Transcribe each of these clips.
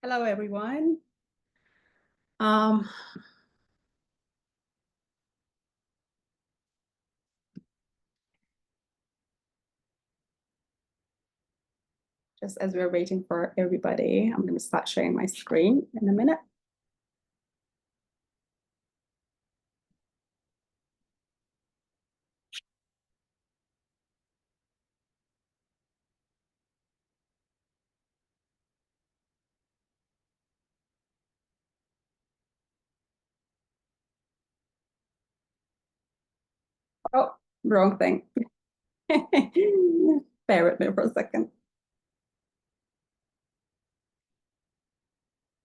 Hello, everyone. Um, just as we're waiting for everybody, I'm going to start sharing my screen in a minute. Oh, wrong thing. Bear with me for a second.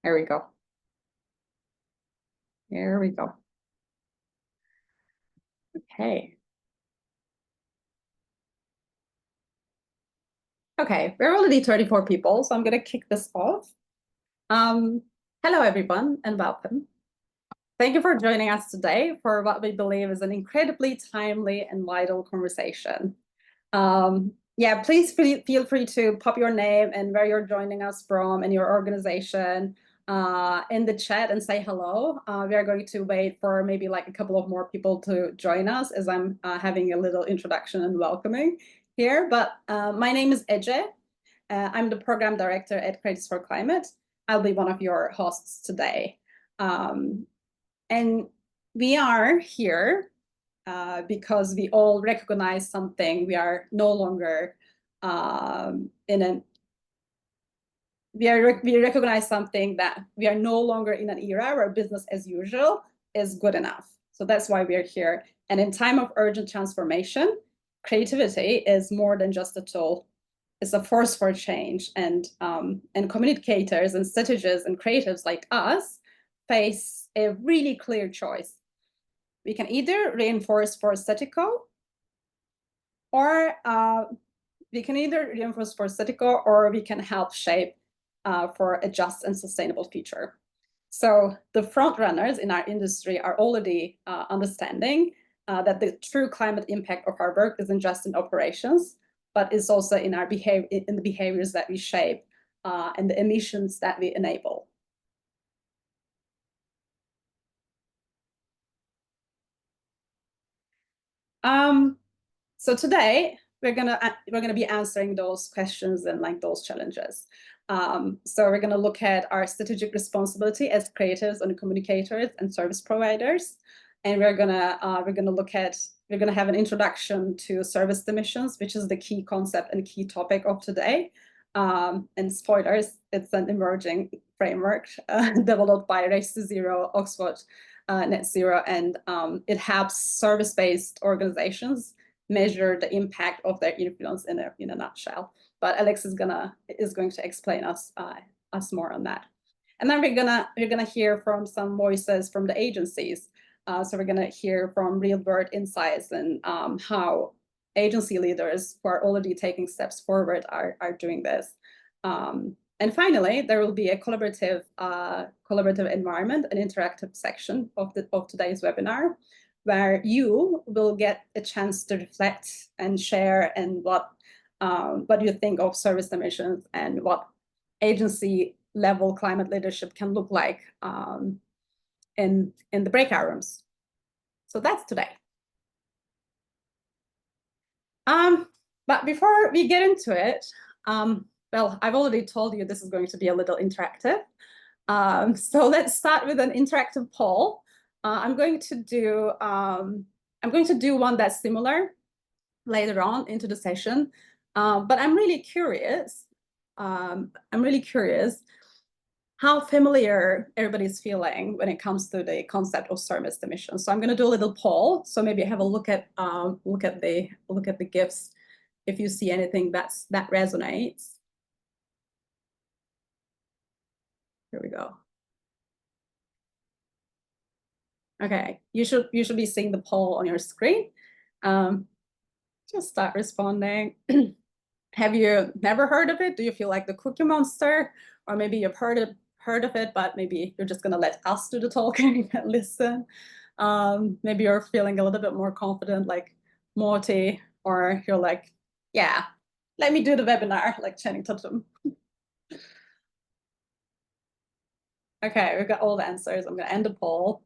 There we go. Here we go. Okay. Okay, we're already 34 people, so I'm going to kick this off. Hello, everyone, and welcome. Thank you for joining us today for what we believe is an incredibly timely and vital conversation. Yeah, please feel free to pop your name and where you're joining us from and your organization in the chat and say hello. We are going to wait for maybe like a couple of more people to join us as I'm having a little introduction and welcoming here. But my name is Ece. I'm the program director at Creatives for Climate. I'll be one of your hosts today. And we are here because we all recognize something. We are no longer we recognize something that we are no longer in an era where business as usual is good enough. So that's why we're here. And in time of urgent transformation, creativity is more than just a tool. It's a force for change. And communicators and strategists and creatives like us face a really clear choice. We can either reinforce for statico, or we can help shape for a just and sustainable future. So the front runners in our industry are already understanding that the true climate impact of our work isn't just in operations, but is also in our behavior, in the behaviors that we shape and the emissions that we enable. So today we're gonna be answering those questions and like those challenges. So we're gonna look at our strategic responsibility as creatives and communicators and service providers, and we're gonna have an introduction to service emissions, which is the key concept and key topic of today. And spoilers, it's an emerging framework developed by Race to Zero, Oxford Net Zero, and it helps service-based organizations measure the impact of their influence in a nutshell. But Alex is going to explain us more on that. And then we're gonna hear from some voices from the agencies. So we're gonna hear from real-world insights and how agency leaders who are already taking steps forward are doing this. And finally, there will be a collaborative environment, an interactive section of today's webinar, where you will get a chance to reflect and share and what you think of service emissions and what agency level climate leadership can look like in the breakout rooms. So that's today. But before we get into it, well, I've already told you this is going to be a little interactive. So let's start with an interactive poll. I'm going to do one that's similar later on into the session, but I'm really curious. How familiar everybody's feeling when it comes to the concept of service emissions. So I'm going to do a little poll. So maybe have a look at the GIFs if you see anything that resonates. Here we go. Okay, you should be seeing the poll on your screen. Just start responding. Have you never heard of it? Do you feel like the Cookie Monster? Or maybe you've heard of it, but maybe you're just gonna let us do the talking and listen. Maybe you're feeling a little bit more confident like Morty, or you're like, yeah, let me do the webinar like Channing Tatum. Okay, we've got all the answers. I'm going to end the poll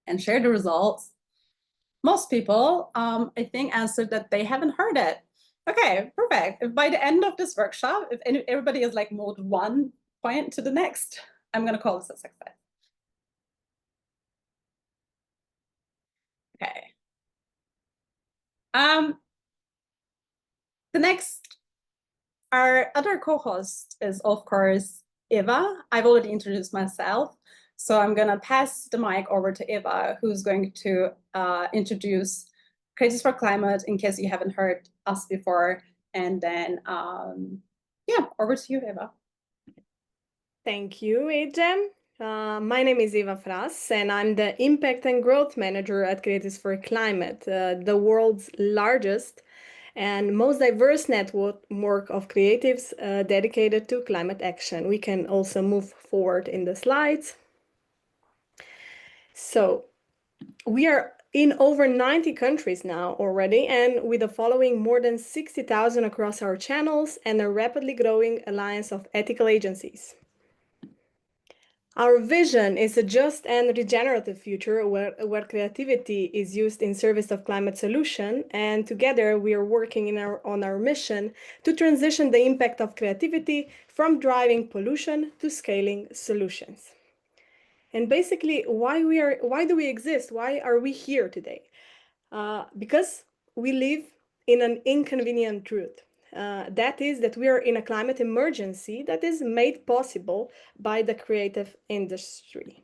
and share the results. Most people, I think, answered that they haven't heard it. Okay, perfect. If by the end of this workshop, if everybody is like moved 1 point to the next, I'm going to call this a success. Okay. The next, our other co-host is, of course, Eva. I've already introduced myself, so I'm going to pass the mic over to Eva, who's going to introduce Creatives for Climate in case you haven't heard us before. And then, yeah, over to you, Eva. Thank you, Ejam. My name is Eva Fras, and I'm the Impact and Growth Manager at Creatives for Climate, the world's largest and most diverse network of creatives dedicated to climate action. We can also move forward in the slides. So, we are in over 90 countries now already, and with the following more than 60,000 across our channels and a rapidly growing alliance of ethical agencies. Our vision is a just and regenerative future where creativity is used in service of climate solution, and together we are working on our mission to transition the impact of creativity from driving pollution to scaling solutions. And basically, why do we exist? Why are we here today? Because we live in an inconvenient truth. That is that we are in a climate emergency that is made possible by the creative industry.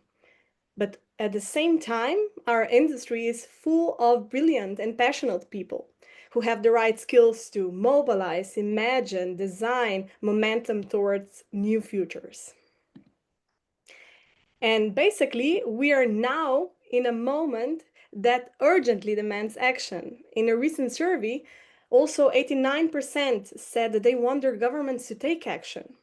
But at the same time, our industry is full of brilliant and passionate people who have the right skills to mobilize, imagine, design momentum towards new futures. And basically, we are now in a moment that urgently demands action. In a recent survey, also 89% said that they want their governments to take action.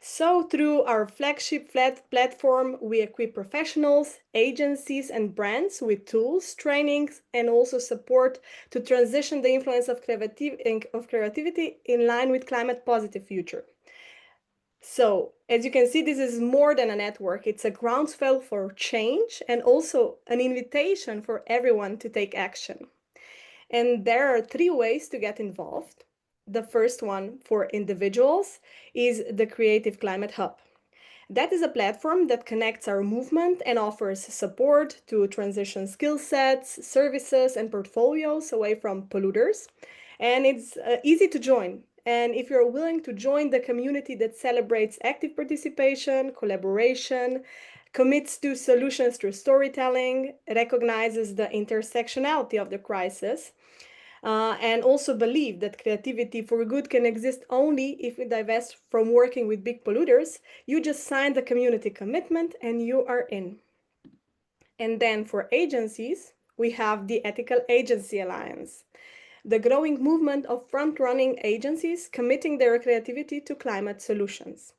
So through our flagship platform, we equip professionals, agencies, and brands with tools, trainings, and also support to transition the influence of creativity in line with climate positive future. So, as you can see, this is more than a network. It's a groundswell for change and also an invitation for everyone to take action. And there are 3 ways to get involved. The first one for individuals is the Creative Climate Hub. That is a platform that connects our movement and offers support to transition skill sets, services, and portfolios away from polluters. And it's easy to join. And if you're willing to join the community that celebrates active participation, collaboration, commits to solutions through storytelling, recognizes the intersectionality of the crisis, and also believe that creativity for good can exist only if we divest from working with big polluters, you just signed the community commitment and you are in. And then for agencies, we have the Ethical Agency Alliance, the growing movement of front-running agencies committing their creativity to climate solutions.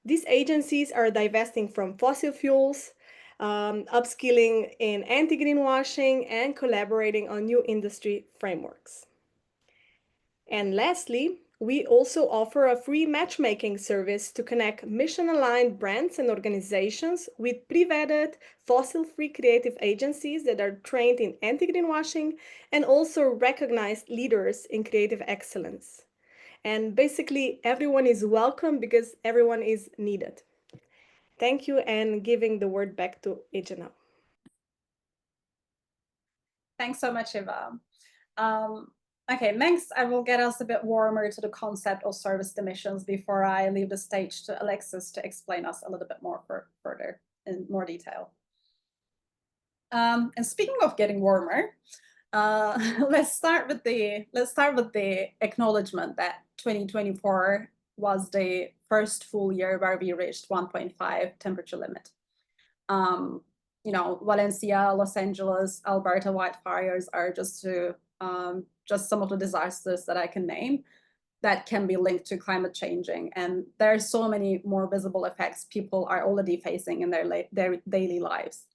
These agencies are divesting from fossil fuels, upskilling in anti-greenwashing, and collaborating on new industry frameworks. And lastly, we also offer a free matchmaking service to connect mission-aligned brands and organizations with pre-vetted, fossil-free creative agencies that are trained in anti-greenwashing and also recognized leaders in creative excellence. And basically, everyone is welcome because everyone is needed. Thank you, and giving the word back to Ejana. Thanks so much, Eva. Okay, next I will get us a bit warmer to the concept of service emissions before I leave the stage to Alexis to explain us a little bit more further in more detail. And speaking of getting warmer, let's start with the acknowledgement that 2024 was the first full year where we reached 1.5 temperature limit. You know, Valencia, Los Angeles, Alberta wildfires are just some of the disasters that I can name that can be linked to climate changing. And there are so many more visible effects people are already facing in their daily lives.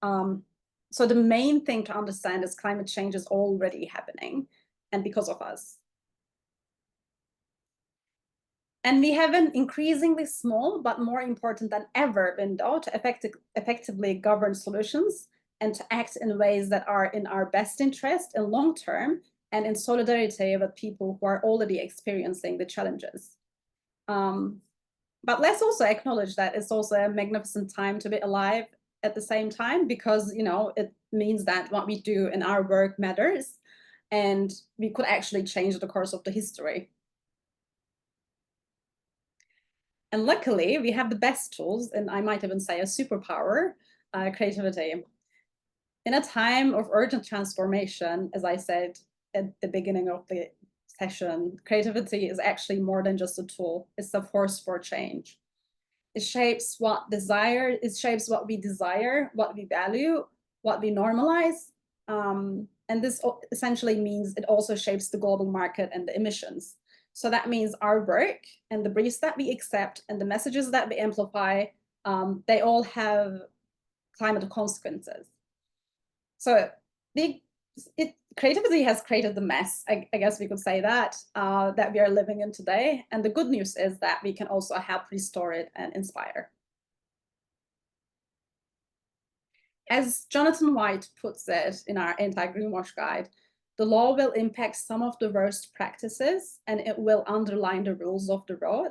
So the main thing to understand is climate change is already happening, and because of us. And we have an increasingly small, but more important than ever window to effectively govern solutions and to act in ways that are in our best interest in long term and in solidarity with people who are already experiencing the challenges. But let's also acknowledge that it's also a magnificent time to be alive at the same time, because it means that what we do in our work matters, and we could actually change the course of the history. And luckily, we have the best tools, and I might even say a superpower, creativity. In a time of urgent transformation, as I said at the beginning of the session, creativity is actually more than just a tool. It's a force for change. It shapes what we desire, what we value, what we normalize. And this essentially means it also shapes the global market and the emissions. So that means our work and the briefs that we accept and the messages that we amplify, they all have climate consequences. So creativity has created the mess, I guess we could say that we are living in today. And the good news is that we can also help restore it and inspire. As Jonathan White puts it in our anti-greenwash guide, the law will impact some of the worst practices and it will underline the rules of the road,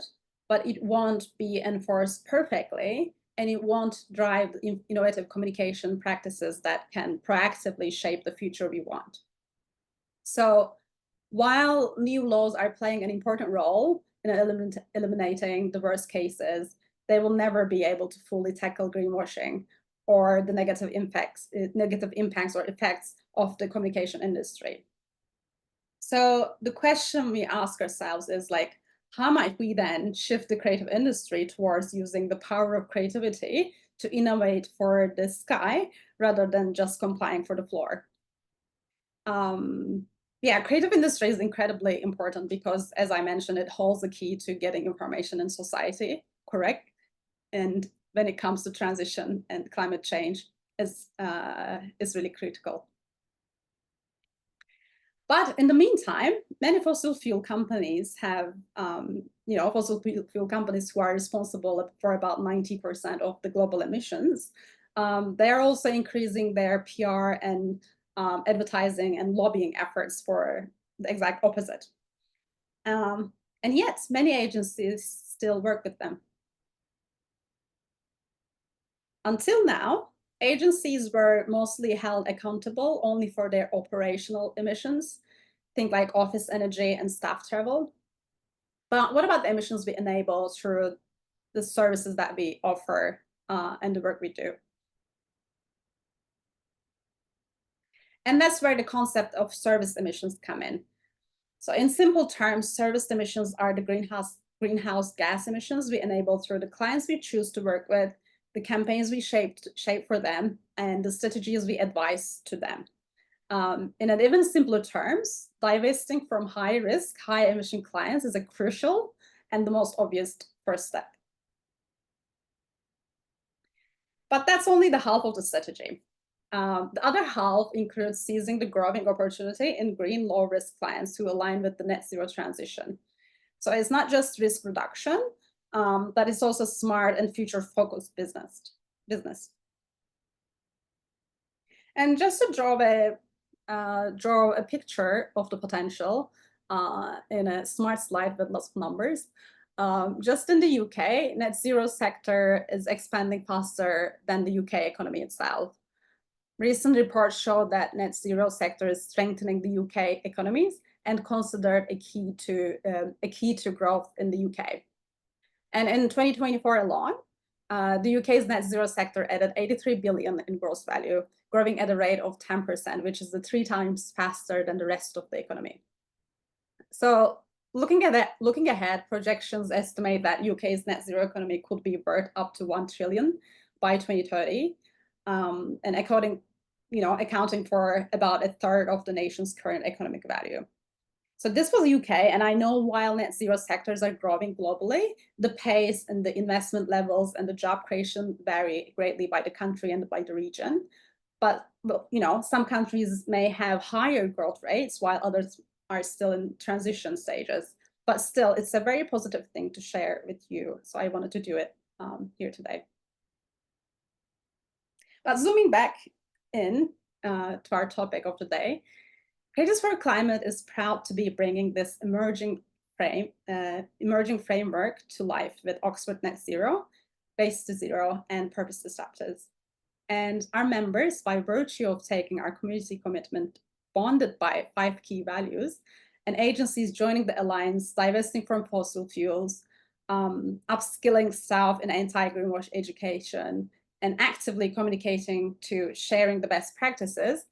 but it won't be enforced perfectly, and it won't drive innovative communication practices that can proactively shape the future we want. So while new laws are playing an important role in eliminating the worst cases, they will never be able to fully tackle greenwashing or the negative impacts or effects of the communication industry. So the question we ask ourselves is like, how might we then shift the creative industry towards using the power of creativity to innovate for the sky rather than just complying for the floor? Yeah, creative industry is incredibly important because, as I mentioned, it holds the key to getting information in society correct. And when it comes to transition and climate change, is really critical. But in the meantime, many fossil fuel companies have, fossil fuel companies who are responsible for about 90% of the global emissions. They are also increasing their PR and advertising and lobbying efforts for the exact opposite. And yet, many agencies still work with them. Until now, agencies were mostly held accountable only for their operational emissions, think like office energy and staff travel. But what about the emissions we enable through the services that we offer and the work we do? And that's where the concept of service emissions come in. So in simple terms, service emissions are the greenhouse gas emissions we enable through the clients we choose to work with, the campaigns we shape for them, and the strategies we advise to them. In an even simpler terms, divesting from high risk, high emission clients is a crucial and the most obvious first step. But that's only the half of the strategy. The other half includes seizing the growing opportunity in green low risk clients who align with the net zero transition. So it's not just risk reduction, but it's also smart and future focused business. And just to draw a picture of the potential in a smart slide with lots of numbers, just in the UK, net zero sector is expanding faster than the UK economy itself. Recent reports show that net zero sector is strengthening the UK economies and considered a key to growth in the UK. And in 2024 alone, the UK's net zero sector added 83 billion in gross value, growing at a rate of 10%, which is 3 times faster than the rest of the economy. So looking ahead, projections estimate that UK's net zero economy could be worth up to 1 trillion by 2030, and accounting for about a third of the nation's current economic value. So this was UK, and I know while net zero sectors are growing globally, the pace and the investment levels and the job creation vary greatly by the country and by the region. But some countries may have higher growth rates while others are still in transition stages. but still, it's a very positive thing to share with you. So I wanted to do it here today. But zooming back in to our topic of the day, Creators for Climate is proud to be bringing this emerging framework to life with Oxford Net Zero, Race to Zero, and Purpose Disruptors. And our members, by virtue of taking our community commitment bonded by 5 key values, and agencies joining the alliance, divesting from fossil fuels, upskilling staff in anti-greenwash education, and actively communicating to sharing the best practices,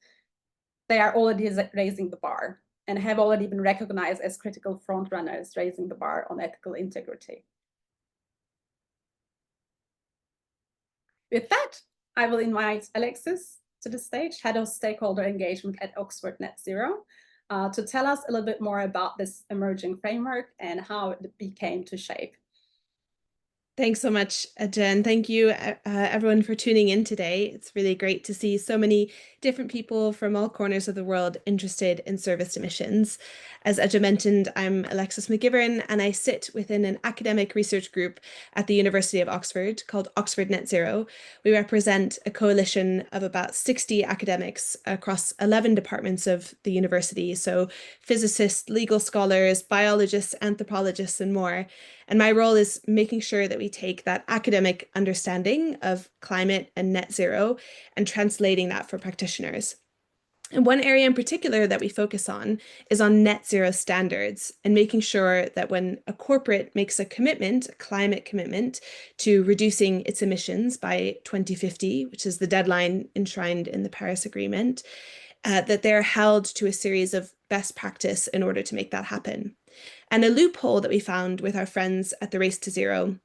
they are already raising the bar and have already been recognized as critical frontrunners, raising the bar on ethical integrity. With that, I will invite Alexis to the stage, Head of Stakeholder Engagement at Oxford Net Zero, to tell us a little bit more about this emerging framework and how it became to shape. Thanks so much, Jen. Thank you, everyone, for tuning in today. It's really great to see so many different people from all corners of the world interested in service emissions. As Jen mentioned, I'm Alexis McGivern, and I sit within an academic research group at the University of Oxford called Oxford Net Zero. We represent a coalition of about 60 academics across 11 departments of the university, so physicists, legal scholars, biologists, anthropologists, and more. And my role is making sure that we take that academic understanding of climate and net zero and translating that for practitioners. And one area in particular that we focus on is on net zero standards and making sure that when a corporate makes a commitment, a climate commitment, to reducing its emissions by 2050, which is the deadline enshrined in the Paris Agreement, that they're held to a series of best practice in order to make that happen. And a loophole that we found with our friends at the Race to Zero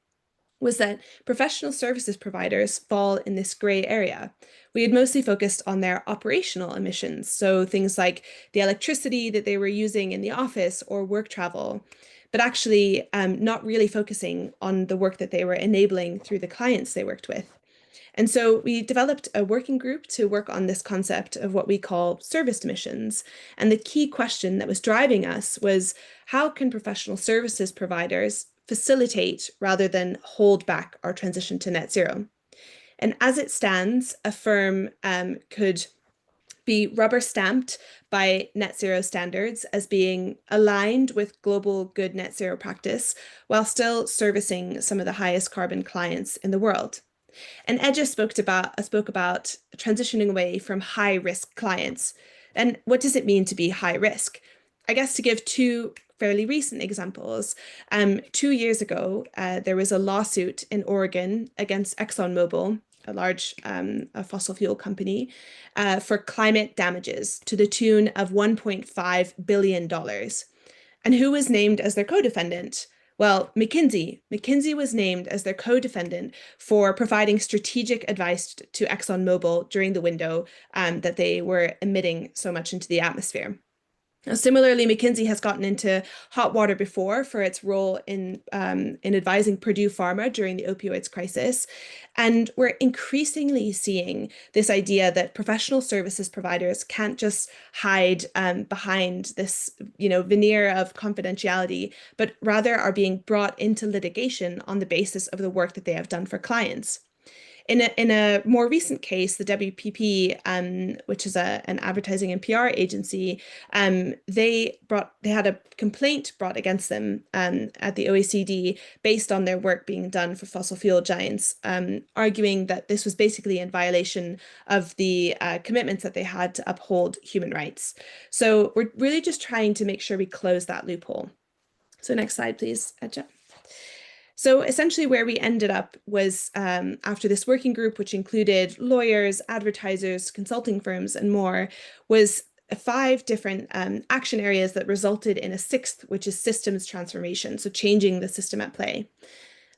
was that professional services providers fall in this gray area. We had mostly focused on their operational emissions, so things like the electricity that they were using in the office or work travel, but actually not really focusing on the work that they were enabling through the clients they worked with. And so we developed a working group to work on this concept of what we call service emissions. And the key question that was driving us was, how can professional services providers facilitate rather than hold back our transition to net zero? And as it stands, a firm could be rubber stamped by net zero standards as being aligned with global good net zero practice while still servicing some of the highest carbon clients in the world. And Edja spoke about transitioning away from high-risk clients. And what does it mean to be high risk? I guess to give 2 fairly recent examples, 2 years ago, there was a lawsuit in Oregon against ExxonMobil, a large fossil fuel company, for climate damages to the tune of $1.5 billion. And who was named as their co-defendant? Well, McKinsey. McKinsey was named as their co-defendant for providing strategic advice to ExxonMobil during the window that they were emitting so much into the atmosphere. Now, similarly, McKinsey has gotten into hot water before for its role in advising Purdue Pharma during the opioids crisis. And we're increasingly seeing this idea that professional services providers can't just hide behind this, veneer of confidentiality, but rather are being brought into litigation on the basis of the work that they have done for clients. In a more recent case, the WPP, which is an advertising and PR agency, they had a complaint brought against them at the OECD based on their work being done for fossil fuel giants, arguing that this was basically in violation of the commitments that they had to uphold human rights. So we're really just trying to make sure we close that loophole. So next slide, please, Edja. So essentially where we ended up was after this working group, which included lawyers, advertisers, consulting firms, and more, was 5 different action areas that resulted in a 6th, which is systems transformation, so changing the system at play.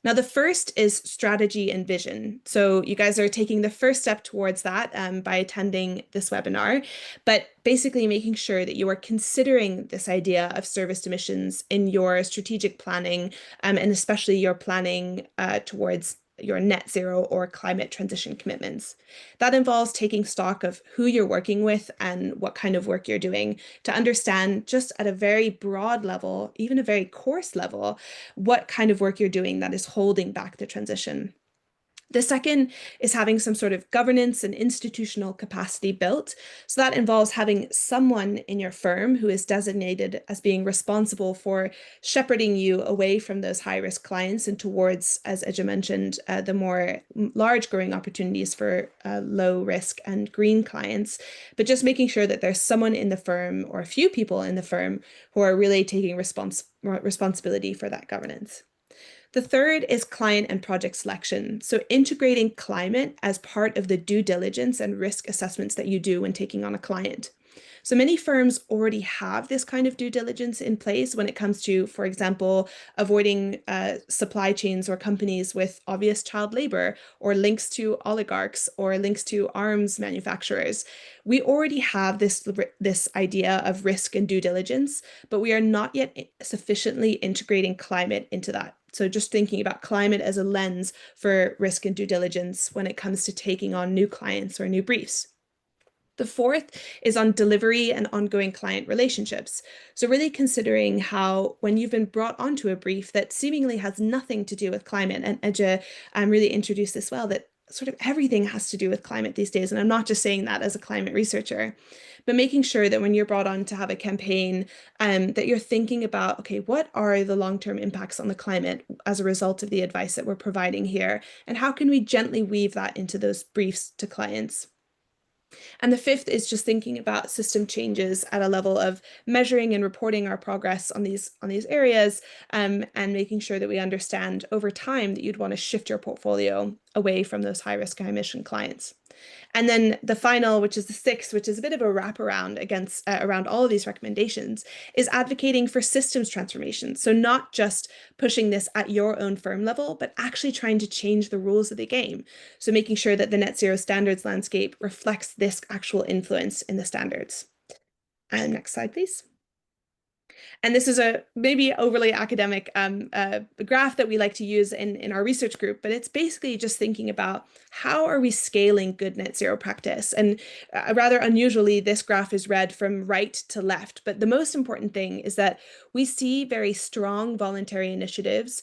Now, the first is strategy and vision. So you guys are taking the first step towards that by attending this webinar, but basically making sure that you are considering this idea of service emissions in your strategic planning and especially your planning towards your net zero or climate transition commitments. That involves taking stock of who you're working with and what kind of work you're doing to understand just at a very broad level, even a very coarse level, what kind of work you're doing that is holding back the transition. The second is having some sort of governance and institutional capacity built. So that involves having someone in your firm who is designated as being responsible for shepherding you away from those high-risk clients and towards, as Edja mentioned, the more large growing opportunities for low risk and green clients. But just making sure that there's someone in the firm or a few people in the firm who are really taking responsibility for that governance. The third is client and project selection. So integrating climate as part of the due diligence and risk assessments that you do when taking on a client. So many firms already have this kind of due diligence in place when it comes to, for example, avoiding supply chains or companies with obvious child labor or links to oligarchs or links to arms manufacturers. We already have this idea of risk and due diligence, but we are not yet sufficiently integrating climate into that. So just thinking about climate as a lens for risk and due diligence when it comes to taking on new clients or new briefs. The fourth is on delivery and ongoing client relationships. So really considering how when you've been brought onto a brief that seemingly has nothing to do with climate, and Edja really introduced this well, that sort of everything has to do with climate these days. And I'm not just saying that as a climate researcher, but making sure that when you're brought on to have a campaign, that you're thinking about, okay, what are the long-term impacts on the climate as a result of the advice that we're providing here? And how can we gently weave that into those briefs to clients? And the fifth is just thinking about system changes at a level of measuring and reporting our progress on these areas, and making sure that we understand over time that you'd want to shift your portfolio away from those high risk, high emission clients. And then the final, which is the sixth, which is a bit of a wraparound around all of these recommendations, is advocating for systems transformation. So not just pushing this at your own firm level, but actually trying to change the rules of the game. So making sure that the net zero standards landscape reflects this actual influence in the standards. And next slide, please. And this is a maybe overly academic graph that we like to use in our research group, but it's basically just thinking about how are we scaling good net zero practice? And rather unusually, this graph is read from right to left. But the most important thing is that we see very strong voluntary initiatives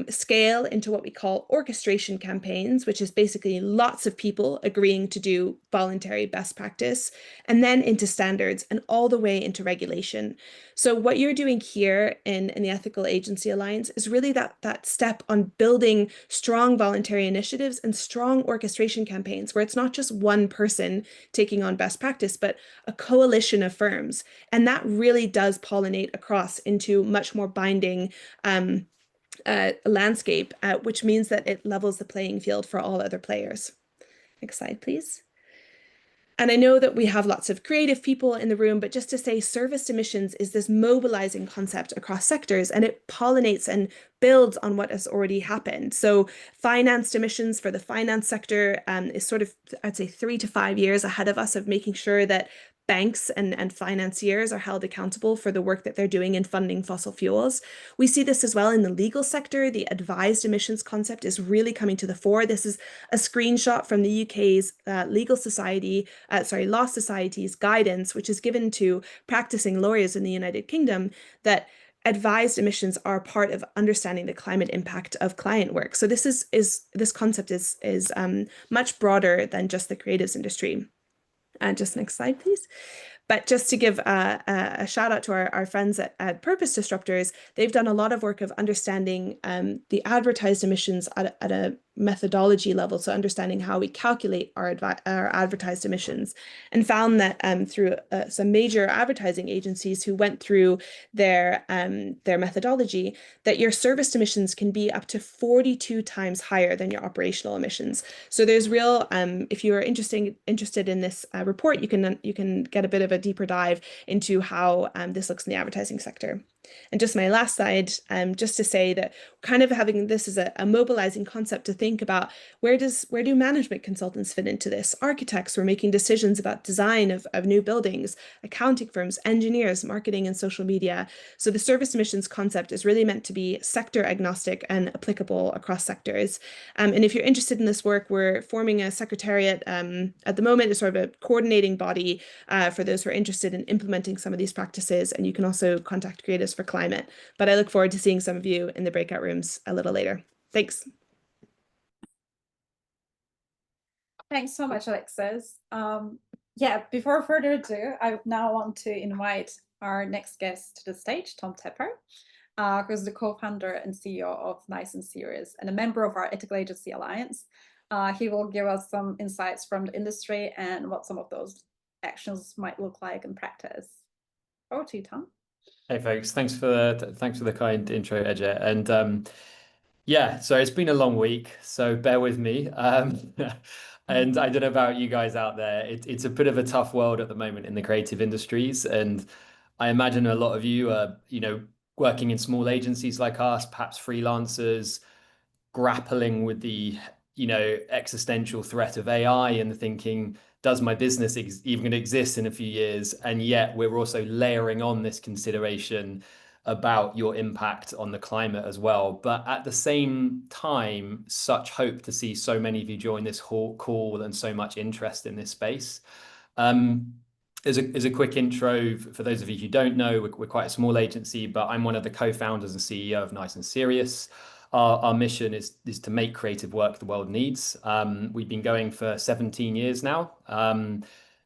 scale into what we call orchestration campaigns, which is basically lots of people agreeing to do voluntary best practice, and then into standards and all the way into regulation. So what you're doing here in the Ethical Agency Alliance is really that step on building strong voluntary initiatives and strong orchestration campaigns where it's not just one person taking on best practice, but a coalition of firms. And that really does pollinate across into much more binding landscape, which means that it levels the playing field for all other players. Next slide, please. And I know that we have lots of creative people in the room, but just to say service emissions is this mobilizing concept across sectors, and it pollinates and builds on what has already happened. So financed emissions for the finance sector is sort of, I'd say, 3 to 5 years ahead of us of making sure that banks and financiers are held accountable for the work that they're doing in funding fossil fuels. We see this as well in the legal sector. The advised emissions concept is really coming to the fore. This is a screenshot from the UK's Law Society's guidance, which is given to practicing lawyers in the United Kingdom, that advised emissions are part of understanding the climate impact of client work. So this concept is much broader than just the creatives industry. Just next slide, please. But just to give a shout out to our friends at Purpose Disruptors, they've done a lot of work of understanding the advertised emissions at a methodology level, so understanding how we calculate our advertised emissions, and found that through some major advertising agencies who went through their methodology, that your service emissions can be up to 42 times higher than your operational emissions. So there's real, if you are interested in this report, you can get a bit of a deeper dive into how this looks in the advertising sector. And just my last slide, just to say that kind of having this as a mobilizing concept to think about where do management consultants fit into this? Architects who are making decisions about design of new buildings, accounting firms, engineers, marketing and social media. So the service emissions concept is really meant to be sector agnostic and applicable across sectors. And if you're interested in this work, we're forming a secretariat at the moment, as sort of a coordinating body for those who are interested in implementing some of these practices. And you can also contact Creatives for Climate. But I look forward to seeing some of you in the breakout rooms a little later. Thanks. Thanks so much, Alexis. Yeah, before further ado, I now want to invite our next guest to the stage, Tom Tepper, who's the co-founder and CEO of Nice and Serious and a member of our Ethical Agency Alliance. He will give us some insights from the industry and what some of those actions might look like in practice. Over to you, Tom. Hey folks, thanks for the kind intro, Ejit. And yeah, so it's been a long week, so bear with me. And I don't know about you guys out there, it's a bit of a tough world at the moment in the creative industries, and I imagine a lot of you are, working in small agencies like us, perhaps freelancers, grappling with the existential threat of AI and thinking, does my business even going to exist in a few years? And yet we're also layering on this consideration about your impact on the climate as well. But at the same time, such hope to see so many of you join this call and so much interest in this space. As a quick intro, for those of you who don't know, we're quite a small agency, but I'm one of the co-founders and CEO of Nice and Serious. Our mission is to make creative work the world needs. We've been going for 17 years now.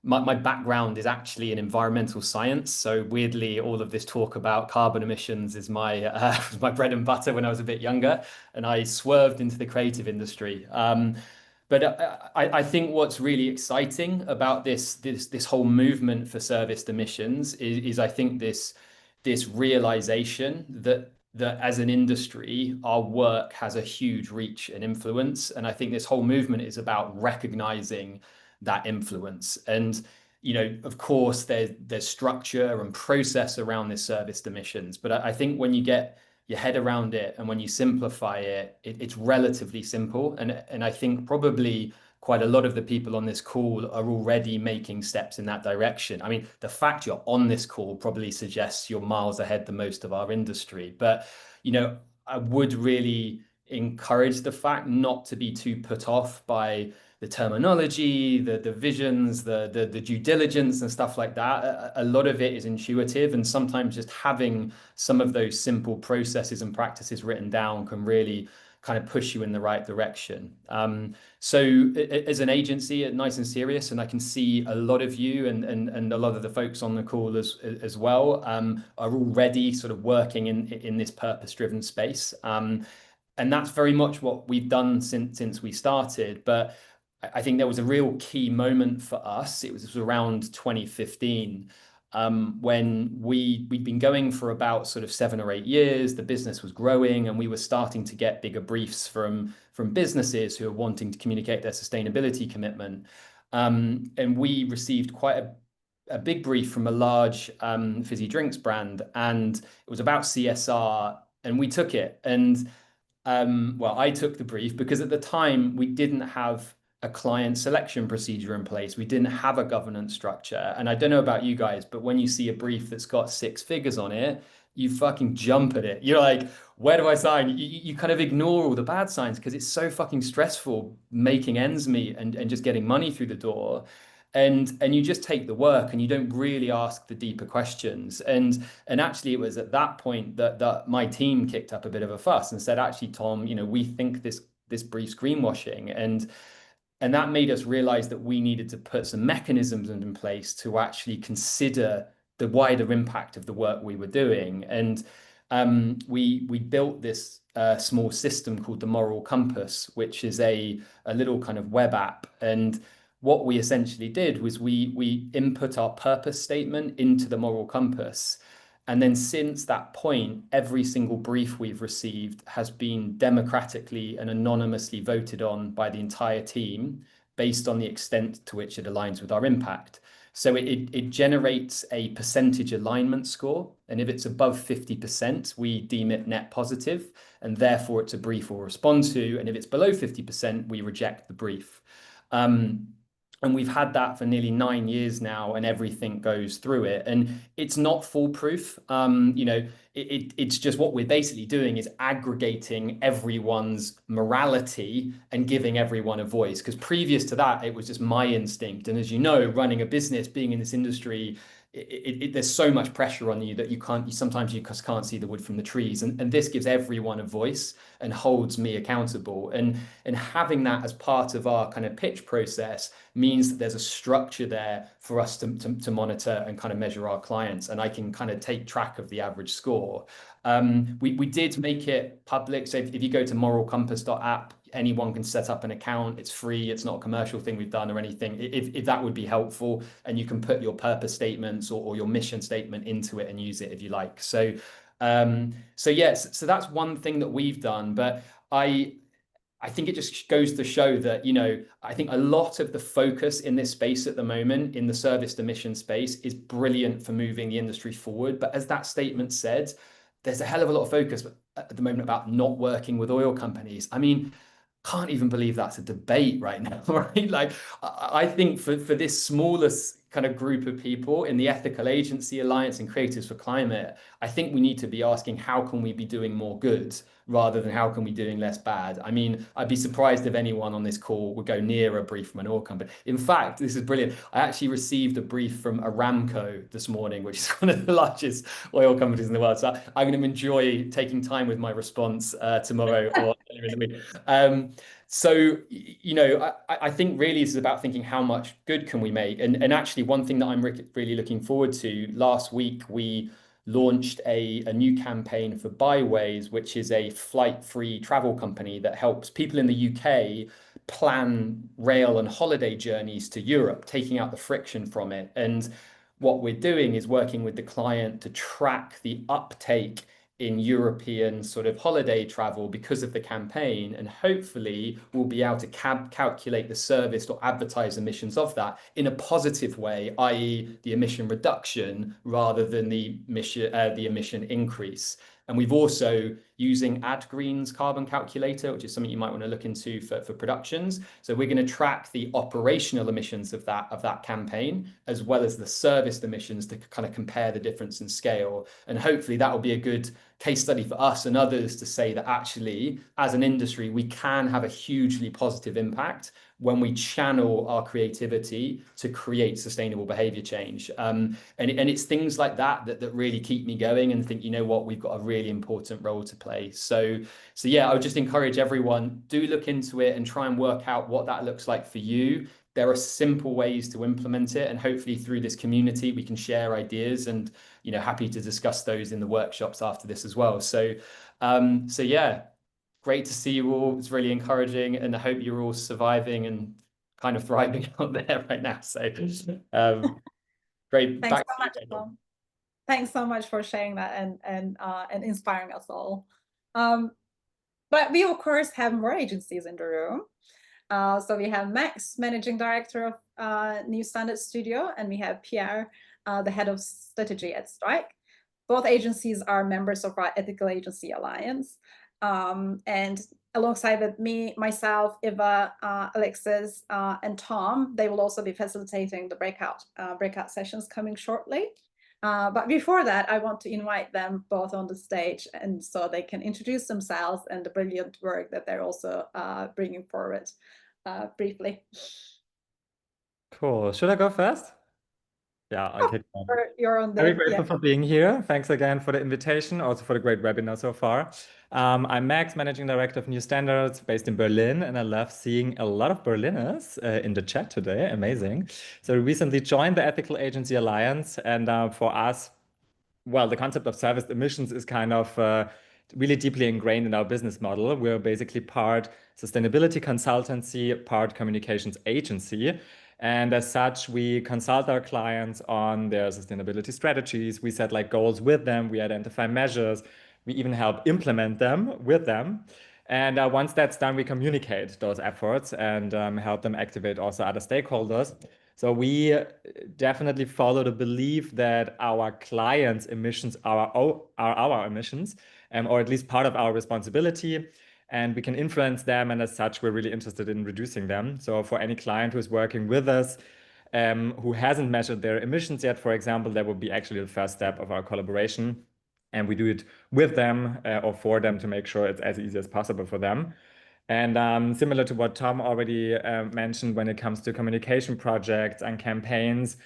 My background is actually in environmental science. So weirdly, all of this talk about carbon emissions is my bread and butter when I was a bit younger, and I swerved into the creative industry. But I think what's really exciting about this whole movement for serviced emissions is I think this realization that as an industry, our work has a huge reach and influence. And I think this whole movement is about recognizing that influence. And, of course, there's structure and process around this serviced emissions. But I think when you get your head around it and when you simplify it, it's relatively simple. And I think probably quite a lot of the people on this call are already making steps in that direction. I mean, the fact you're on this call probably suggests you're miles ahead than most of our industry. But, I would really encourage the fact not to be too put off by the terminology, the visions, the due diligence and stuff like that. A lot of it is intuitive, and sometimes just having some of those simple processes and practices written down can really kind of push you in the right direction. So as an agency at Nice and Serious, and I can see a lot of you and a lot of the folks on the call as well are already sort of working in this purpose-driven space. And that's very much what we've done since we started. But I think there was a real key moment for us. It was around 2015 when we'd been going for about sort of 7 or 8 years. The business was growing, and we were starting to get bigger briefs from businesses who are wanting to communicate their sustainability commitment. And we received quite a big brief from a large fizzy drinks brand, and it was about CSR, and we took it. And well, I took the brief because at the time we didn't have a client selection procedure in place. We didn't have a governance structure. And I don't know about you guys, but when you see a brief that's got 6 figures on it, you fucking jump at it. You're like, where do I sign? You kind of ignore all the bad signs because it's so fucking stressful making ends meet and just getting money through the door. And you just take the work and you don't really ask the deeper questions. And actually it was at that point that my team kicked up a bit of a fuss and said, actually, Tom, we think this brief's greenwashing. And that made us realize that we needed to put some mechanisms in place to actually consider the wider impact of the work we were doing. And we built this small system called the Moral Compass, which is a little kind of web app. And what we essentially did was we input our purpose statement into the Moral Compass. And then since that point, every single brief we've received has been democratically and anonymously voted on by the entire team based on the extent to which it aligns with our impact. So it generates a percentage alignment score. And if it's above 50%, we deem it net positive, and therefore it's a brief we'll respond to. And if it's below 50%, we reject the brief. And we've had that for nearly 9 years now, and everything goes through it. And it's not foolproof. It's just what we're basically doing is aggregating everyone's morality and giving everyone a voice. Because previous to that, it was just my instinct. And as you know, running a business, being in this industry, there's so much pressure on you that sometimes you just can't see the wood from the trees. And this gives everyone a voice and holds me accountable. And having that as part of our kind of pitch process means that there's a structure there for us to monitor and kind of measure our clients. And I can kind of take track of the average score. We did make it public. So if you go to moralcompass.app, anyone can set up an account. It's free. It's not a commercial thing we've done or anything. If that would be helpful, and you can put your purpose statements or your mission statement into it and use it if you like. So yes, so that's one thing that we've done. But I think it just goes to show that, I think a lot of the focus in this space at the moment, in the service to mission space, is brilliant for moving the industry forward. But as that statement said, there's a hell of a lot of focus at the moment about not working with oil companies. I mean, can't even believe that's a debate right now, right? Like, I think for this smallest kind of group of people in the Ethical Agency Alliance and Creatives for Climate, I think we need to be asking, how can we be doing more good rather than how can we be doing less bad? I mean, I'd be surprised if anyone on this call would go near a brief from an oil company. In fact, this is brilliant. I actually received a brief from Aramco this morning, which is one of the largest oil companies in the world. So I'm going to enjoy taking time with my response tomorrow or later in the week. So, I think really this is about thinking how much good can we make? And actually, one thing that I'm really looking forward to, last week, we launched a new campaign for Byways, which is a flight-free travel company that helps people in the UK plan rail and holiday journeys to Europe, taking out the friction from it. And what we're doing is working with the client to track the uptake in European sort of holiday travel because of the campaign, and hopefully we'll be able to calculate the service or advertise emissions of that in a positive way, i.e. the emission reduction rather than the emission increase. And we've also using AdGreen's carbon calculator, which is something you might want to look into for productions. So we're going to track the operational emissions of that campaign, as well as the service emissions, to kind of compare the difference in scale. And hopefully that will be a good case study for us and others to say that actually, as an industry, we can have a hugely positive impact when we channel our creativity to create sustainable behavior change. And it's things like that really keep me going and think, what, we've got a really important role to play. So yeah, I would just encourage everyone, do look into it and try and work out what that looks like for you. There are simple ways to implement it, and hopefully through this community we can share ideas, and happy to discuss those in the workshops after this as well. So yeah, great to see you all. It's really encouraging, and I hope you're all surviving and kind of thriving out there right now. So great. Thanks so much, Tom. Thanks so much for sharing that and inspiring us all. But we of course have more agencies in the room. So we have Max, Managing Director of New STANDARD.STUDIO, and we have Pierre, the Head of Strategy at Strike. Both agencies are members of our Ethical Agency Alliance. And alongside with me, myself, Eva, Alexis, and Tom, they will also be facilitating the breakout sessions coming shortly. But before that, I want to invite them both on the stage, and so they can introduce themselves and the brilliant work that they're also bringing forward briefly. Cool. Should I go first? Yeah, okay. You're on the, Very grateful for being here. Thanks again for the invitation, also for the great webinar so far. I'm Max, Managing Director of New Standards, based in Berlin, and I love seeing a lot of Berliners in the chat today. Amazing. So we recently joined the Ethical Agency Alliance, and for us, well, the concept of service emissions is kind of really deeply ingrained in our business model. We're basically part sustainability consultancy, part communications agency. And as such, we consult our clients on their sustainability strategies. We set goals with them. We identify measures. We even help implement them with them. And once that's done, we communicate those efforts and help them activate also other stakeholders. So we definitely follow the belief that our clients' emissions are our emissions, or at least part of our responsibility, and we can influence them. And as such, we're really interested in reducing them. So for any client who's working with us, who hasn't measured their emissions yet, for example, that would be actually the first step of our collaboration. And we do it with them or for them to make sure it's as easy as possible for them. And similar to what Tom already mentioned when it comes to communication projects and campaigns,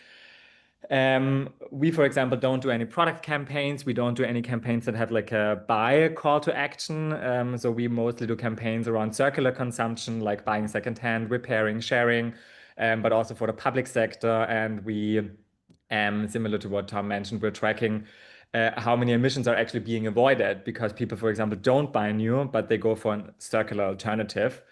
we, for example, don't do any product campaigns. We don't do any campaigns that have like a buy call to action. So we mostly do campaigns around circular consumption, like buying secondhand, repairing, sharing, but also for the public sector. And we, similar to what Tom mentioned, we're tracking how many emissions are actually being avoided because people, for example, don't buy new, but they go for a circular alternative.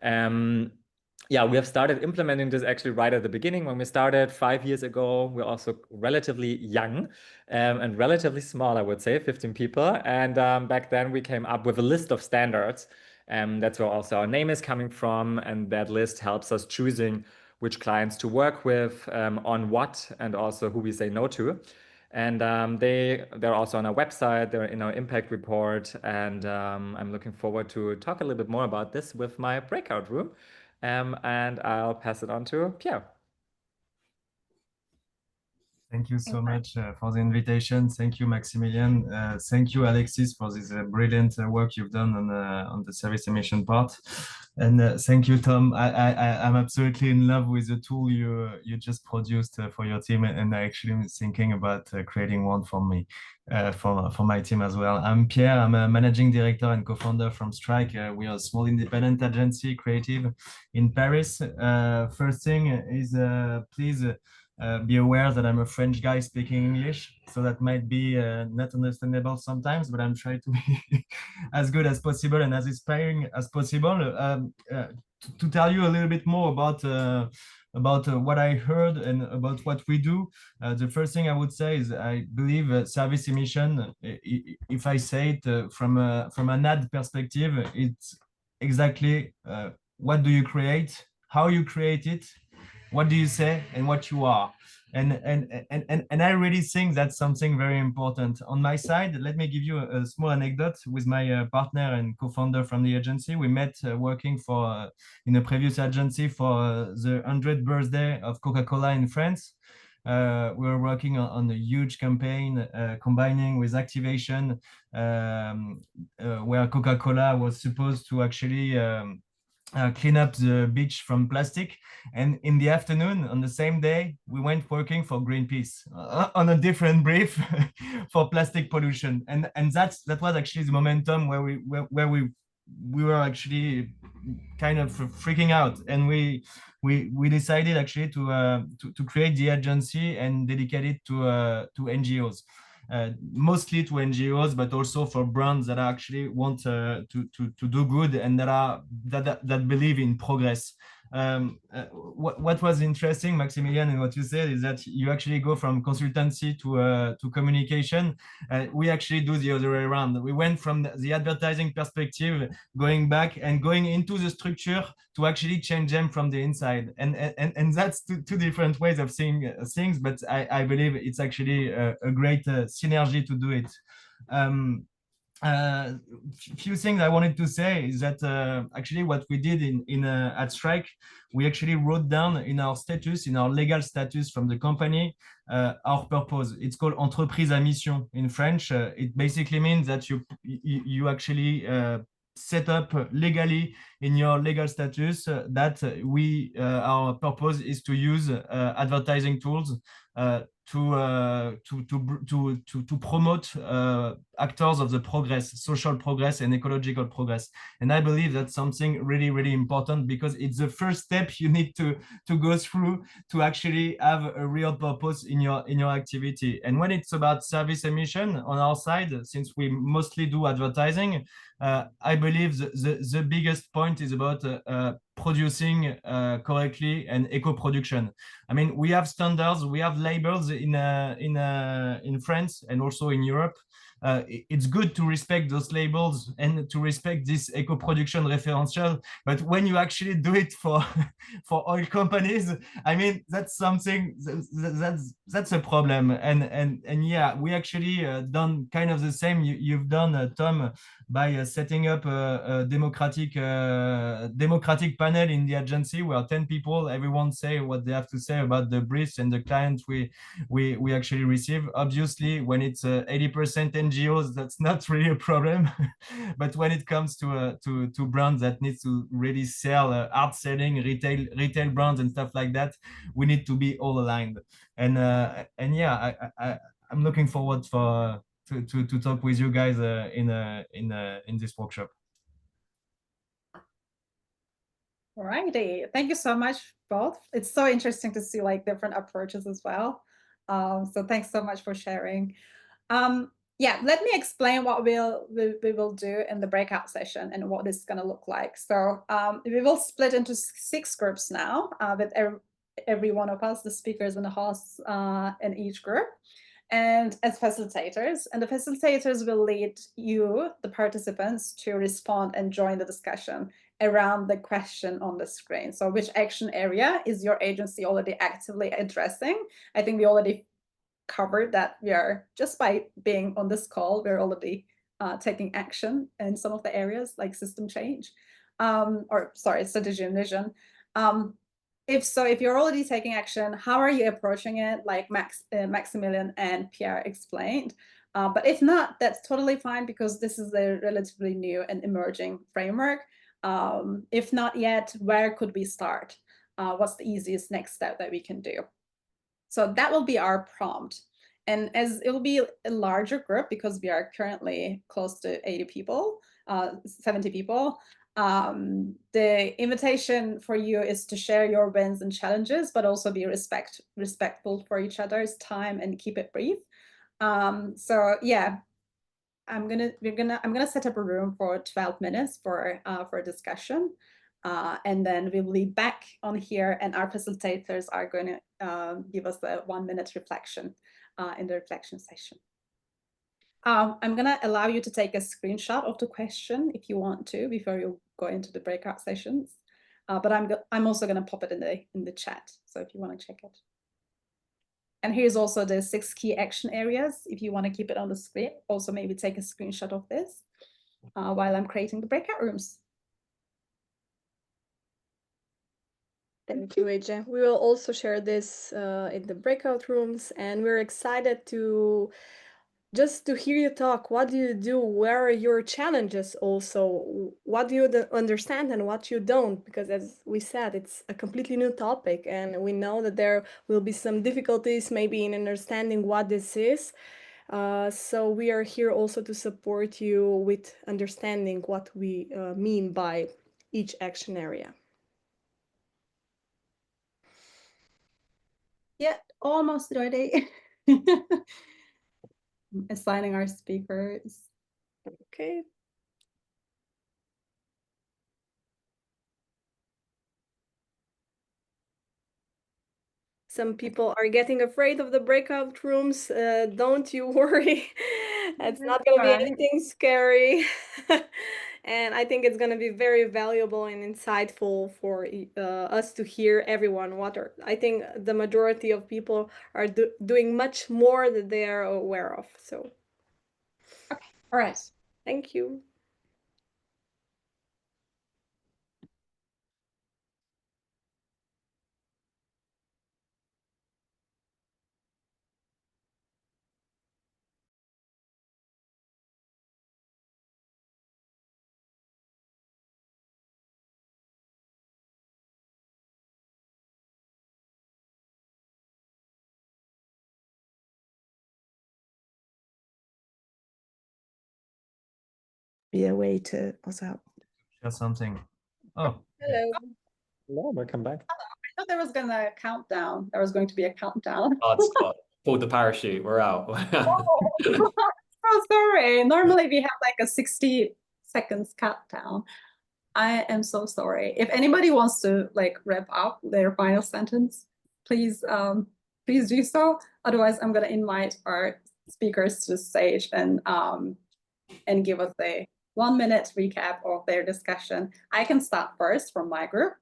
Yeah, we have started implementing this actually right at the beginning when we started 5 years ago. We're also relatively young and relatively small, I would say, 15 people. And back then we came up with a list of standards. That's where also our name is coming from. And that list helps us choosing which clients to work with, on what, and also who we say no to. And they're also on our website, they're in our impact report. And I'm looking forward to talk a little bit more about this with my breakout room. And I'll pass it on to Pierre. Thank you so much for the invitation. Thank you, Maximilian. Thank you, Alexis, for this brilliant work you've done on the service emission part. And thank you, Tom. I'm absolutely in love with the tool you just produced for your team, and I actually am thinking about creating one for me, for my team as well. I'm Pierre. I'm a managing director and co-founder from Strike. We are a small independent agency, creative, in Paris. First thing is, please be aware that I'm a French guy speaking English, so that might be not understandable sometimes, but I'm trying to be as good as possible and as inspiring as possible. To tell you a little bit more about what I heard and about what we do, the first thing I would say is I believe service emission, if I say it from an ad perspective, it's exactly what do you create, how you create it, what do you say, and what you are. And I really think that's something very important. On my side, let me give you a small anecdote with my partner and co-founder from the agency. We met working for in a previous agency for the 100th birthday of Coca-Cola in France. We were working on a huge campaign combining with activation where Coca-Cola was supposed to actually clean up the beach from plastic. And in the afternoon, on the same day, we went working for Greenpeace on a different brief for plastic pollution. And that was actually the momentum where we were actually kind of freaking out. And we decided actually to create the agency and dedicate it to NGOs. Mostly to NGOs, but also for brands that actually want to do good and that believe in progress. What was interesting, Maximilian, and what you said is that you actually go from consultancy to communication. We actually do the other way around. We went from the advertising perspective, going back and going into the structure to actually change them from the inside. And that's two different ways of seeing things, but I believe it's actually a great synergy to do it. Few things I wanted to say is that actually what we did at Strike, we actually wrote down in our status, in our legal status from the company, our purpose. It's called entreprise à mission in French. It basically means that you actually set up legally in your legal status that our purpose is to use advertising tools to promote actors of the progress, social progress and ecological progress. And I believe that's something really, really important because it's the first step you need to go through to actually have a real purpose in your activity. And when it's about service emission on our side, since we mostly do advertising, I believe the biggest point is about producing correctly and eco-production. I mean, we have standards, we have labels in France and also in Europe it's good to respect those labels and to respect this eco-production referential, but when you actually do it for for oil companies, I mean, that's something that's a problem. And yeah, we actually done kind of the same you've done, Tom, by setting up a democratic panel in the agency where 10 people, everyone say what they have to say about the briefs and the clients we actually receive. Obviously, when it's 80% NGOs, that's not really a problem. But when it comes to brands that needs to really sell art selling, retail brands and stuff like that, we need to be all aligned. And yeah, I'm looking forward for to talk with you guys in this workshop. Alrighty, thank you so much, both. It's so interesting to see like different approaches as well. So thanks so much for sharing. Yeah, let me explain what we will do in the breakout session and what this is going to look like. So we will split into 6 groups now with every one of us, the speakers and the hosts in each group, and as facilitators. And the facilitators will lead you, the participants, to respond and join the discussion around the question on the screen. So which action area is your agency already actively addressing? I think we already covered that we are, just by being on this call, we're already taking action in some of the areas like system change, or sorry, strategy and vision. If you're already taking action, how are you approaching it? Like Maximilian and Pierre explained. But if not, that's totally fine, because this is a relatively new and emerging framework. If not yet, where could we start? What's the easiest next step that we can do? So that will be our prompt. And as it will be a larger group, because we are currently close to 80 people, 70 people, the invitation for you is to share your wins and challenges, but also be respectful for each other's time and keep it brief. So yeah, I'm gonna set up a room for 12 minutes for a discussion. And then we will be back on here, and our facilitators are going to give us a 1-minute reflection in the reflection session. I'm going to allow you to take a screenshot of the question if you want to before you go into the breakout sessions. But I'm also going to pop it in the chat, so if you want to check it. And here's also the 6 key action areas. If you want to keep it on the screen, also maybe take a screenshot of this while I'm creating the breakout rooms. Thank you, AJ. We will also share this in the breakout rooms, and we're excited to hear you talk. What do you do? Where are your challenges also? What do you understand and what you don't? Because as we said, it's a completely new topic, and we know that there will be some difficulties maybe in understanding what this is. So we are here also to support you with understanding what we mean by each action area. Yeah, almost ready. Assigning our speakers. Okay. Some people are getting afraid of the breakout rooms. Don't you worry. It's not going to be anything scary. And I think it's going to be very valuable and insightful for us to hear everyone. I think the majority of people are doing much more than they are aware of. So, okay, all right. Thank you. Be a way to also help. Share something. Oh. Hello. Hello, welcome back. I thought there was going to countdown. There was going to be a countdown. Hard stop. Pulled the parachute. We're out. Oh, so sorry. Normally we have like a 60 seconds countdown. I am so sorry. If anybody wants to like wrap up their final sentence, please do so. Otherwise, I'm going to invite our speakers to the stage and give us a 1-minute recap of their discussion. I can start first from my group.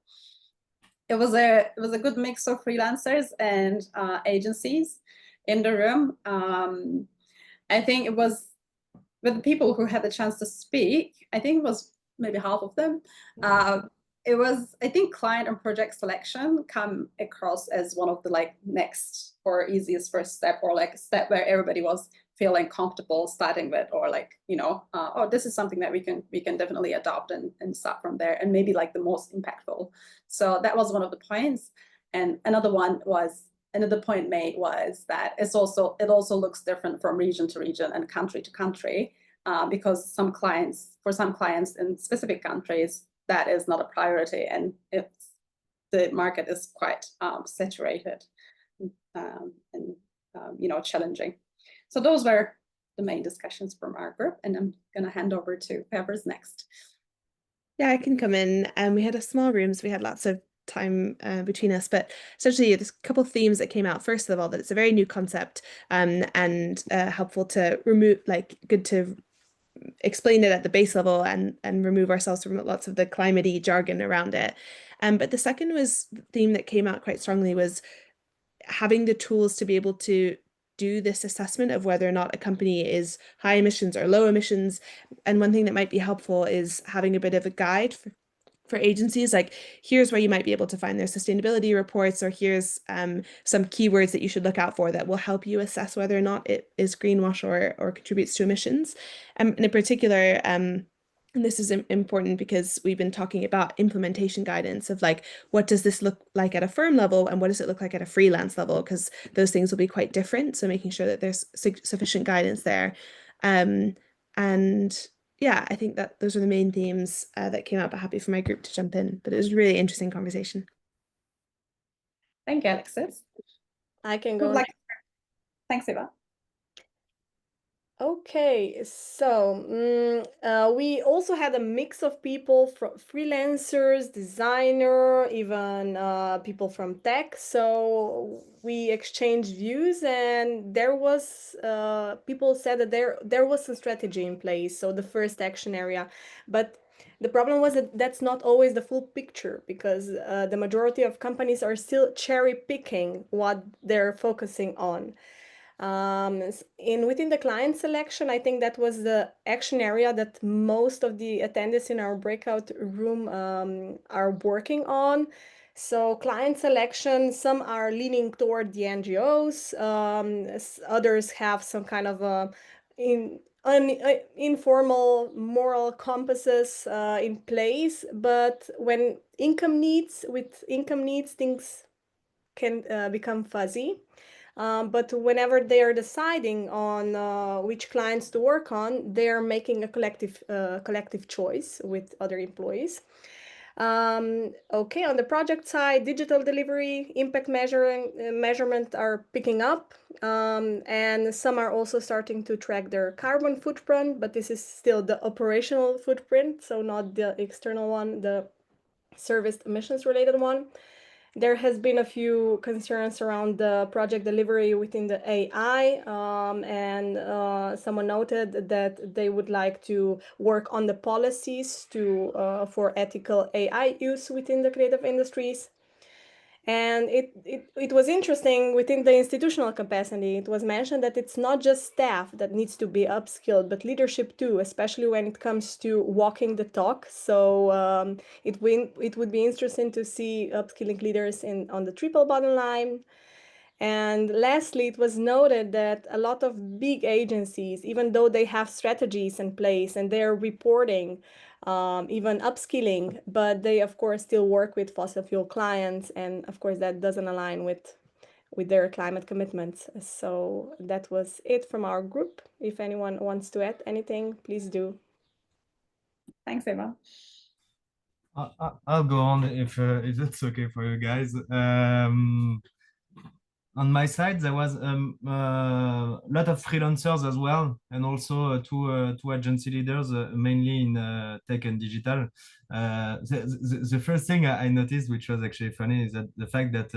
It was a good mix of freelancers and agencies in the room. I think it was, with the people who had the chance to speak, I think it was maybe half of them. It was, I think, client and project selection come across as one of the next or easiest first step, or a step where everybody was feeling comfortable starting with, or oh, this is something that we can definitely adopt and start from there, and maybe the most impactful. So that was one of the points. And another point made was that it also looks different from region to region and country to country, because for some clients in specific countries, that is not a priority, and the market is quite saturated and challenging. So those were the main discussions from our group, and I'm going to hand over to whoever's next. Yeah, I can come in. We had a small room, so we had lots of time between us, but essentially there's a couple of themes that came out. First of all, that it's a very new concept, and helpful to remove, good to explain it at the base level and remove ourselves from lots of the climate-y jargon around it. But the second theme that came out quite strongly was having the tools to be able to do this assessment of whether or not a company is high emissions or low emissions. And one thing that might be helpful is having a bit of a guide for agencies, here's where you might be able to find their sustainability reports, or here's some keywords that you should look out for that will help you assess whether or not it is greenwash or contributes to emissions. And in particular, and this is important because we've been talking about implementation guidance of what does this look like at a firm level, and what does it look like at a freelance level, because those things will be quite different. So making sure that there's sufficient guidance there. And yeah, I think that those are the main themes that came out, but happy for my group to jump in. But it was a really interesting conversation. Thank you, Alexis. I can go next. Thanks, Eva. Okay, so we also had a mix of people, from freelancers, designer, even people from tech. So we exchanged views, and there was people said that there was a strategy in place. So the first action area, but the problem was that that's not always the full picture, because the majority of companies are still cherry picking what they're focusing on. Within the client selection, I think that was the action area that most of the attendees in our breakout room are working on. So client selection, some are leaning toward the NGOs, others have some kind of informal moral compasses in place, but with income needs, things can become fuzzy. But whenever they are deciding on which clients to work on, they're making a collective choice with other employees. Okay, on the project side, digital delivery, impact measurement are picking up, and some are also starting to track their carbon footprint, but this is still the operational footprint, so not the external one, the service emissions related one. There has been a few concerns around the project delivery within the AI, and someone noted that they would like to work on the policies for ethical AI use within the creative industries. And it was interesting within the institutional capacity. It was mentioned that it's not just staff that needs to be upskilled, but leadership too, especially when it comes to walking the talk. So it would be interesting to see upskilling leaders on the triple bottom line. And lastly, it was noted that a lot of big agencies, even though they have strategies in place and they're reporting, even upskilling, but they of course still work with fossil fuel clients, and of course that doesn't align with their climate commitments. So that was it from our group. If anyone wants to add anything, please do. Thanks, Eva. I'll go on if that's okay for you guys. On my side, there was a lot of freelancers as well, and also two agency leaders, mainly in tech and digital. The first thing I noticed, which was actually funny, is that the fact that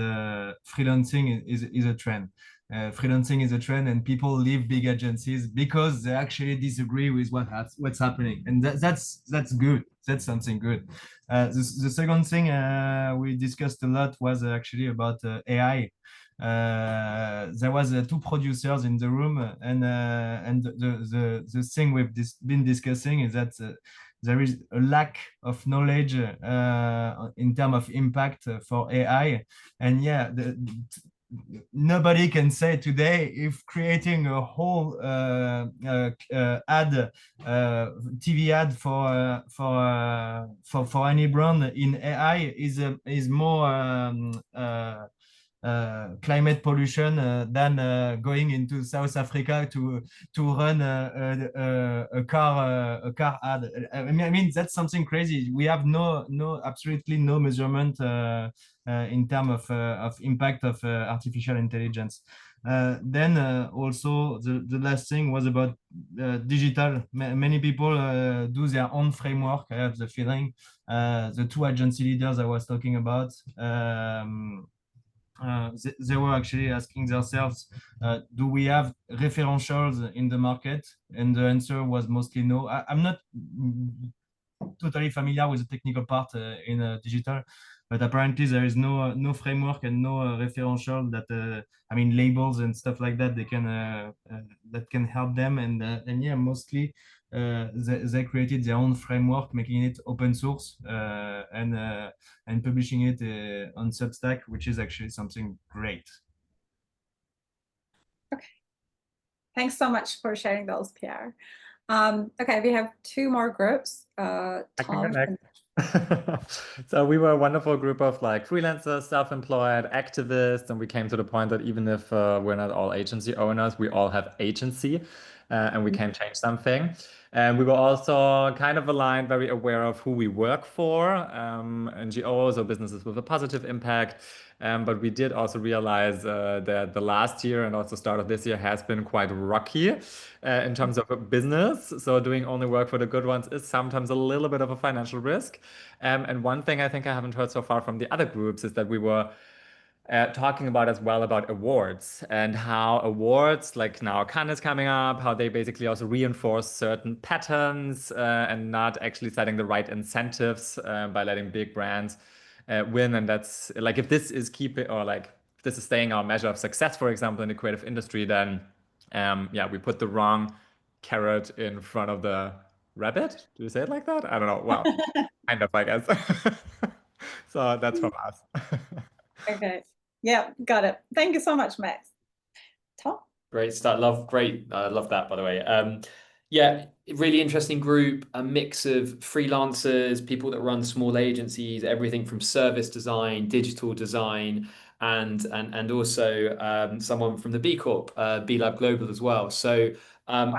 freelancing is a trend. freelancing is a trend and people leave big agencies because they actually disagree with what's happening, and that's good. That's something good. The second thing we discussed a lot was actually about AI. There was two producers in the room, and the thing we've been discussing is that there is a lack of knowledge in terms of impact for AI, and yeah, nobody can say today if creating a whole TV ad for any brand in AI is more climate pollution than going into South Africa to run a car ad. I mean that's something crazy. We have absolutely no measurement in terms of impact of artificial intelligence. Then also the last thing was about digital. Many people do their own framework. I have the feeling the two agency leaders I was talking about, they were actually asking themselves, do we have referentials in the market? And the answer was mostly no. I'm not totally familiar with the technical part in digital, but apparently there is no framework and no referential that I mean labels and stuff like that they can that can help them, and yeah, mostly they created their own framework, making it open source and publishing it on Substack, which is actually something great. Okay, thanks so much for sharing those, Pierre. Okay, we have two more groups. Tom. So we were a wonderful group of like freelancers, self-employed, activists, and we came to the point that even if we're not all agency owners, we all have agency, and we can change something. And we were also kind of aligned, very aware of who we work for, NGOs or businesses with a positive impact. But we did also realize that the last year and also start of this year has been quite rocky in terms of a business. So doing only work for the good ones is sometimes a little bit of a financial risk. And one thing I think I haven't heard so far from the other groups is that we were talking about as well about awards and how awards, like now Cannes is coming up, how they basically also reinforce certain patterns and not actually setting the right incentives by letting big brands win. And that's like, if this is keeping, or like if this is staying our measure of success, for example, in the creative industry, then yeah, we put the wrong carrot in front of the rabbit. Do you say it like that? I don't know. Well, kind of, I guess. So that's from us. Okay. Yeah, got it. Thank you so much, Max. Tom? Great start. Love that, by the way. Yeah, really interesting group, a mix of freelancers, people that run small agencies, everything from service design, digital design, and also someone from the B Corp, B Lab Global as well. So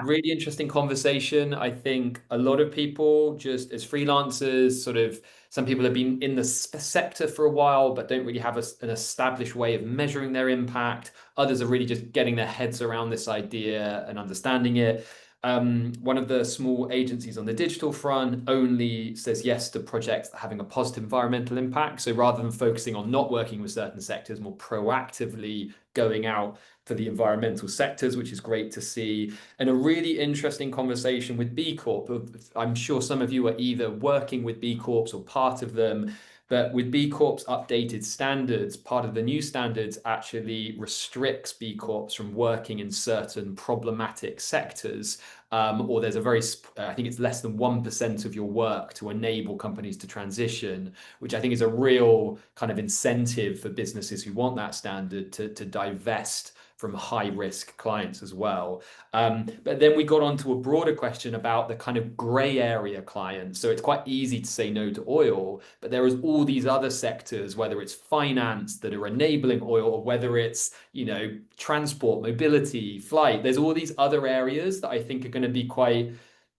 really interesting conversation. I think a lot of people just as freelancers, sort of, some people have been in the sector for a while, but don't really have an established way of measuring their impact. Others are really just getting their heads around this idea and understanding it. One of the small agencies on the digital front only says yes to projects that are having a positive environmental impact. So rather than focusing on not working with certain sectors, more proactively going out for the environmental sectors, which is great to see. And a really interesting conversation with B Corp. I'm sure some of you are either working with B Corps or part of them. But with B Corp's updated standards, part of the new standards actually restricts B Corps from working in certain problematic sectors, or there's a very, I think it's less than 1% of your work to enable companies to transition, which I think is a real kind of incentive for businesses who want that standard to divest from high-risk clients as well. But then we got onto a broader question about the kind of gray area clients. So it's quite easy to say no to oil, but there is all these other sectors, whether it's finance that are enabling oil, or whether it's, you know, transport, mobility, flight. There's all these other areas that I think are going to be quite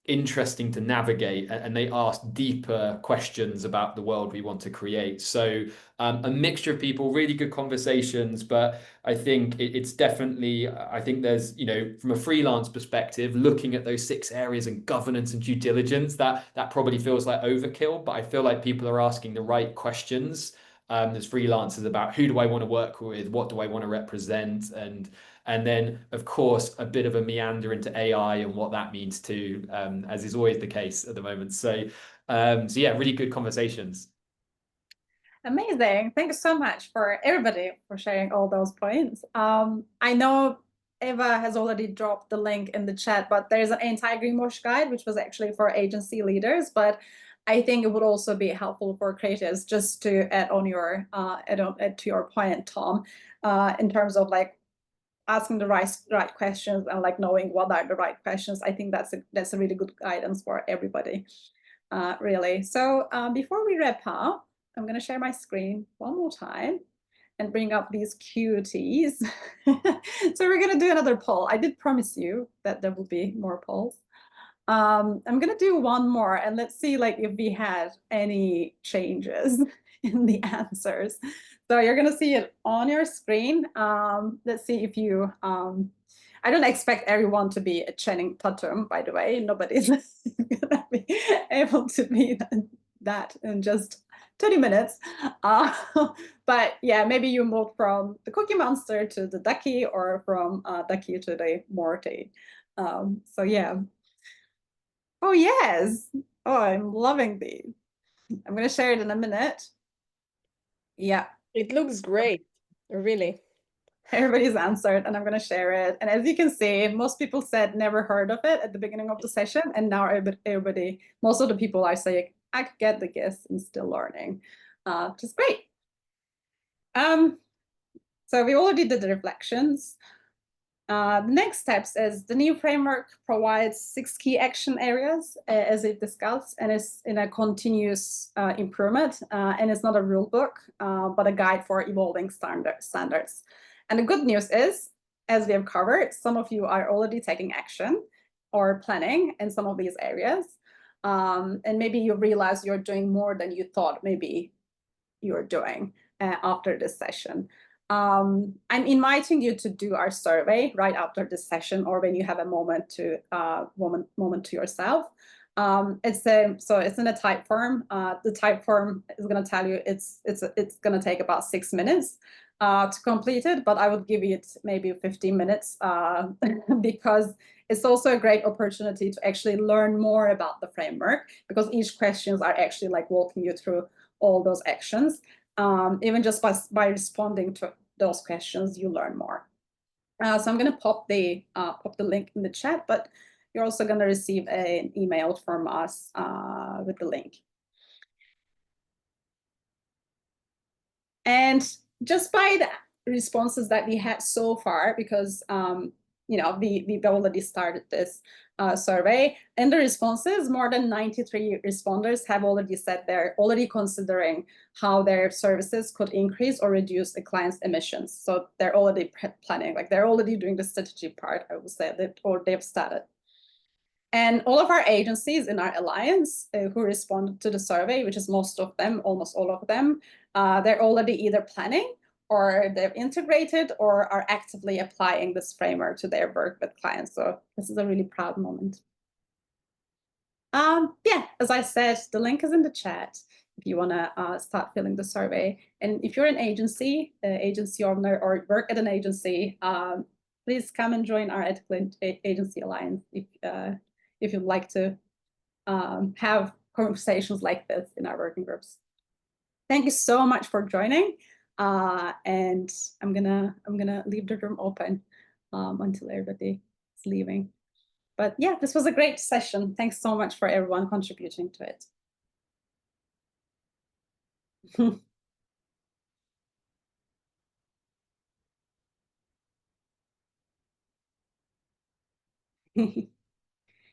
interesting to navigate, and they ask deeper questions about the world we want to create. So a mixture of people, really good conversations, but I think it's definitely, I think there's, you know, from a freelance perspective, looking at those 6 areas and governance and due diligence, that probably feels like overkill, but I feel like people are asking the right questions as freelancers about who do I want to work with, what do I want to represent, and And then, of course, a bit of a meander into AI and what that means too, as is always the case at the moment. So yeah, really good conversations. Amazing. Thank you so much for everybody for sharing all those points. I know Eva has already dropped the link in the chat, but there's an anti-greenwash guide, which was actually for agency leaders. But I think it would also be helpful for creatives just to add to your point, Tom, in terms of like asking the right questions and like knowing what are the right questions. I think that's a really good guidance for everybody, really. So before we wrap up, I'm going to share my screen one more time and bring up these cuties. So we're going to do another poll. I did promise you that there will be more polls. I'm going to do one more and let's see like if we had any changes in the answers. So you're going to see it on your screen. Let's see if you, I don't expect everyone to be a Channing Tatum, by the way. Nobody's going to be able to be that in just 20 minutes. But yeah, maybe you move from the Cookie Monster to the Ducky or from Ducky to the Morty. So yeah. Oh, yes. Oh, I'm loving these. I'm going to share it in a minute. Yeah. It looks great, really. Everybody's answered, and I'm going to share it. And as you can see, most people said never heard of it at the beginning of the session. And now everybody, most of the people are saying, I could get the gist and still learning, which is great. So we already did the reflections. The next steps is the new framework provides 6 key action areas as it discussed, and it's in a continuous improvement. And it's not a rule book, but a guide for evolving standards. And the good news is, as we have covered, some of you are already taking action or planning in some of these areas. And maybe you realize you're doing more than you thought maybe you're doing after this session. I'm inviting you to do our survey right after this session, or when you have a moment to yourself. It's in a type form. The type form is going to tell you it's going to take about 6 minutes to complete it, but I would give it maybe 15 minutes because it's also a great opportunity to actually learn more about the framework, because each questions are actually like walking you through all those actions. Even just by responding to those questions, you learn more. So I'm going to pop the link in the chat, but you're also going to receive an email from us with the link. And just by the responses that we had so far, because we've already started this survey, and the responses, more than 93 responders have already said they're already considering how their services could increase or reduce a client's emissions. So they're already planning, like they're already doing the strategy part, I would say, or they've started. And all of our agencies in our alliance who responded to the survey, which is most of them, almost all of them, they're already either planning or they've integrated or are actively applying this framework to their work with clients. So this is a really proud moment. Yeah, as I said, the link is in the chat if you want to start filling the survey. And if you're an agency owner or work at an agency, please come and join our Ethical Agency Alliance if you'd like to have conversations like this in our working groups. Thank you so much for joining. And I'm gonna leave the room open until everybody is leaving. But yeah, this was a great session. Thanks so much for everyone contributing to it.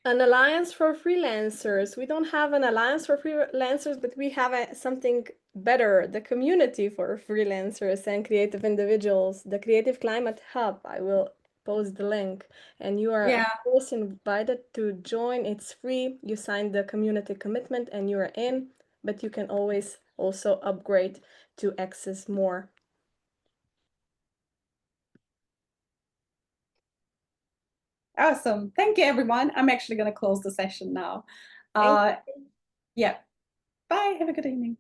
An alliance for freelancers. We don't have an alliance for freelancers, but we have something better, the community for freelancers and creative individuals, the Creative Climate Hub. I will post the link, and you are of course invited to join. It's free. You sign the community commitment and you're in, but you can always also upgrade to access more. Awesome. Thank you, everyone. I'm actually going to close the session now. Yeah. Bye. Have a good evening.